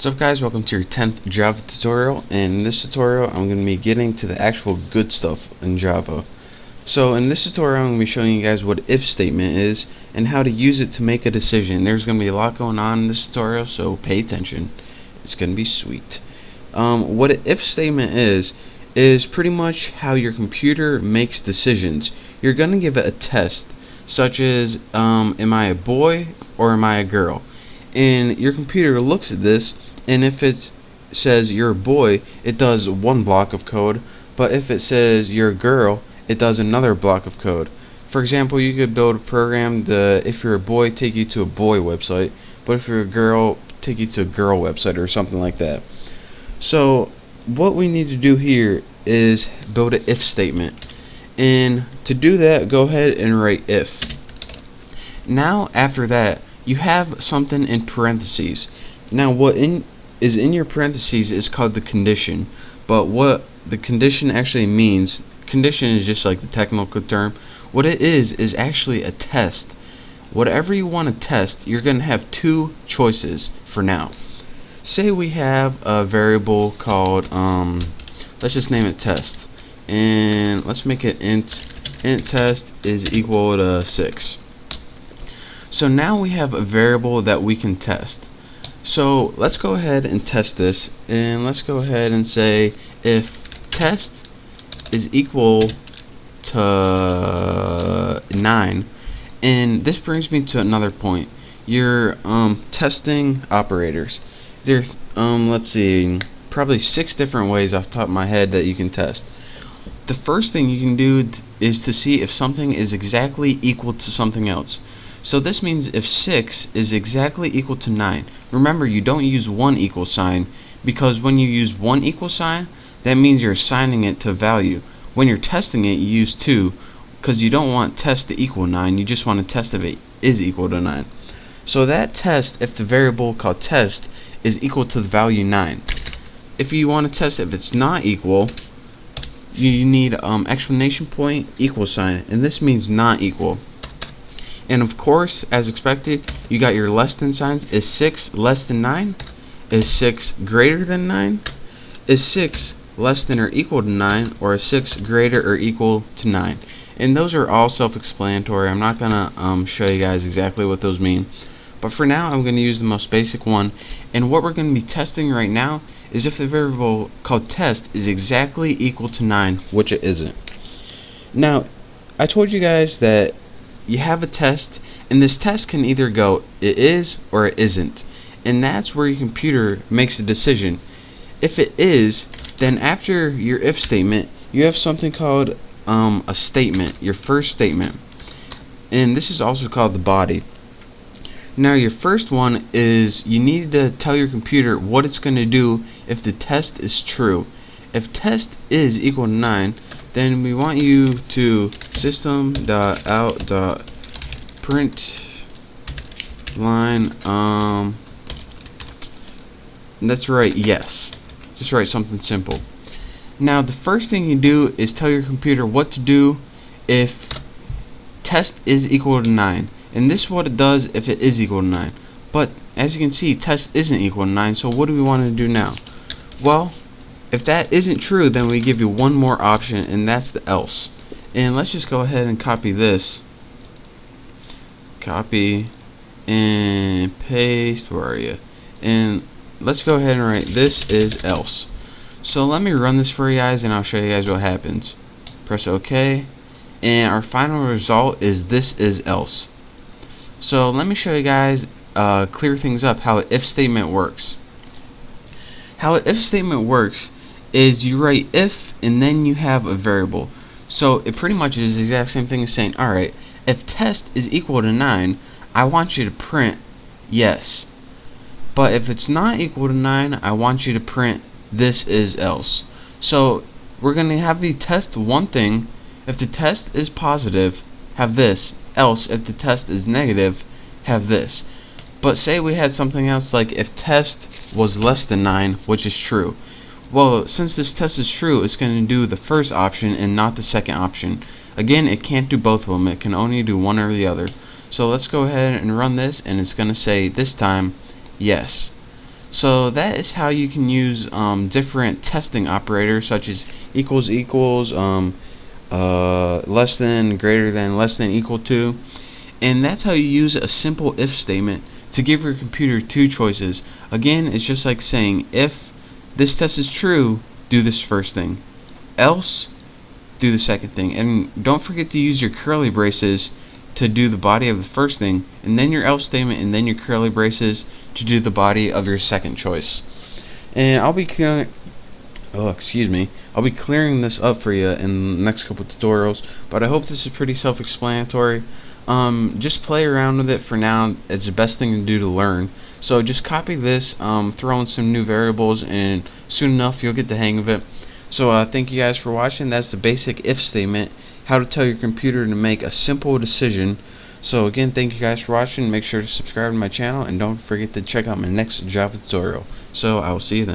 What's up guys, welcome to your 10th Java tutorial, and in this tutorial I'm going to be getting to the actual good stuff in Java. So in this tutorial I'm going to be showing you guys what if statement is and how to use it to make a decision. There's going to be a lot going on in this tutorial, so pay attention. It's going to be sweet. What an if statement is pretty much how your computer makes decisions. You're going to give it a test, such as am I a boy or am I a girl? And your computer looks at this, and if it says you're a boy, it does one block of code, but if it says you're a girl, it does another block of code. For example, you could build a program to, if you're a boy, take you to a boy website, but if you're a girl, take you to a girl website or something like that. So what we need to do here is build an if statement, and to do that, go ahead and write if. Now after that, you have something in parentheses. Now what is in your parentheses is called the condition, but what the condition actually means, condition is just like the technical term, what it is actually a test. Whatever you want to test, you're going to have two choices for now. Say we have a variable called, let's just name it test, and let's make it int test is equal to 6. So now we have a variable that we can test. So let's go ahead and test this, and let's go ahead and say if test is equal to 9, and this brings me to another point. Your testing operators. There, let's see, probably 6 different ways off the top of my head that you can test. The first thing you can do is to see if something is exactly equal to something else. So this means if 6 is exactly equal to 9, remember you don't use one equal sign, because when you use one equal sign, that means you're assigning it to value. When you're testing it, you use 2, because you don't want test to equal 9, you just want to test if it is equal to 9. So that test, if the variable called test is equal to the value 9. If you want to test if it's not equal, you need exclamation point equal sign, and this means not equal. And of course, as expected, you got your less than signs. Is 6 less than 9? Is 6 greater than 9? Is 6 less than or equal to 9? Or is 6 greater or equal to 9? And those are all self-explanatory. I'm not going to show you guys exactly what those mean. But for now, I'm going to use the most basic one. And what we're going to be testing right now is if the variable called test is exactly equal to 9, which it isn't. Now, I told you guys that you have a test, and this test can either go it is or it isn't, and that's where your computer makes a decision. If it is, then after your if statement you have something called a statement, your first statement, and this is also called the body. Now your first one is you need to tell your computer what it's going to do if the test is true. If test is equal to 9, then we want you to system.out.println that's right, yes. Just write something simple. Now the first thing you do is tell your computer what to do if test is equal to 9, and this is what it does if it is equal to 9. But as you can see, test isn't equal to 9, so what do we want to do now? Well, if that isn't true, then we give you one more option, and that's the else. And let's just go ahead and copy this. Copy and paste. Where are you? And let's go ahead and write this is else. So let me run this for you guys, and I'll show you guys what happens. Press OK, and our final result is this is else. So let me show you guys, clear things up, how an if statement works. How an if statement works is you write if and then you have a variable. So it pretty much is the exact same thing as saying, alright, if test is equal to 9, I want you to print yes. But if it's not equal to 9, I want you to print this is else. So we're going to have you test one thing. If the test is positive, have this. Else, if the test is negative, have this. But say we had something else like if test was less than 9, which is true. Well, since this test is true, it's going to do the first option and not the second option. Again, it can't do both of them. It can only do one or the other. So let's go ahead and run this, and it's going to say this time yes. So that is how you can use different testing operators such as equals equals, less than, greater than, less than, equal to. And that's how you use a simple if statement to give your computer two choices. Again, it's just like saying, if this test is true, do this first thing. Else, do the second thing. And don't forget to use your curly braces to do the body of the first thing, and then your else statement, and then your curly braces to do the body of your second choice. And I'll be clearing this up for you in the next couple tutorials, but I hope this is pretty self-explanatory. Just play around with it for now. It's the best thing to do to learn. So just copy this, throw in some new variables, and soon enough you'll get the hang of it. So thank you guys for watching. That's the basic if statement, how to tell your computer to make a simple decision. So again, thank you guys for watching. Make sure to subscribe to my channel, and don't forget to check out my next Java tutorial. So I will see you then.